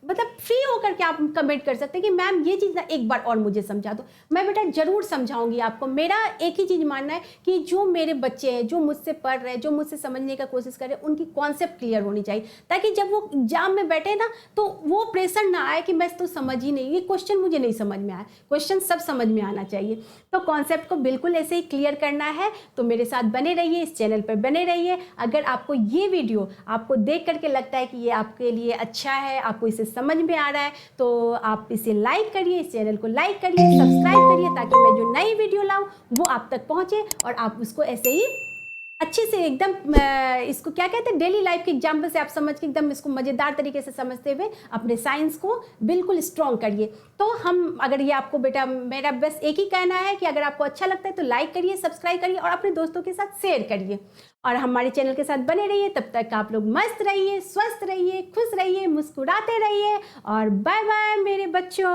मतलब फ्री होकर के आप कमेंट कर सकते हैं कि मैम ये चीज़ ना एक बार और मुझे समझा दो। मैं बेटा ज़रूर समझाऊंगी आपको। मेरा एक ही चीज़ मानना है कि जो मेरे बच्चे हैं, जो मुझसे पढ़ रहे हैं, जो मुझसे समझने का कोशिश कर रहे हैं, उनकी कॉन्सेप्ट क्लियर होनी चाहिए, ताकि जब वो एग्जाम में बैठे ना तो वो प्रेशर ना आए कि मैं तो समझ ही नहीं, ये क्वेश्चन मुझे नहीं समझ में आया। क्वेश्चन सब समझ में आना चाहिए। तो कॉन्सेप्ट को बिल्कुल ऐसे ही क्लियर करना है तो मेरे साथ बने रहिए, इस चैनल पर बने रहिए। अगर आपको ये वीडियो आपको देख करके लगता है कि ये आपके लिए अच्छा है, आपको इससे समझ में आ रहा है तो आप इसे लाइक करिए, इस चैनल को लाइक करिए, सब्सक्राइब करिए ताकि मैं जो नई वीडियो लाऊं वो आप तक पहुंचे और आप उसको ऐसे ही अच्छे से एकदम इसको क्या कहते हैं डेली लाइफ के एग्जाम्पल से आप समझ के एकदम इसको मज़ेदार तरीके से समझते हुए अपने साइंस को बिल्कुल स्ट्रॉन्ग करिए। तो हम अगर ये आपको बेटा मेरा बस एक ही कहना है कि अगर आपको अच्छा लगता है तो लाइक करिए, सब्सक्राइब करिए और अपने दोस्तों के साथ शेयर करिए और हमारे चैनल के साथ बने रहिए। तब तक आप लोग मस्त रहिए, स्वस्थ रहिए, खुश रहिए, मुस्कुराते रहिए और बाय बाय मेरे बच्चों।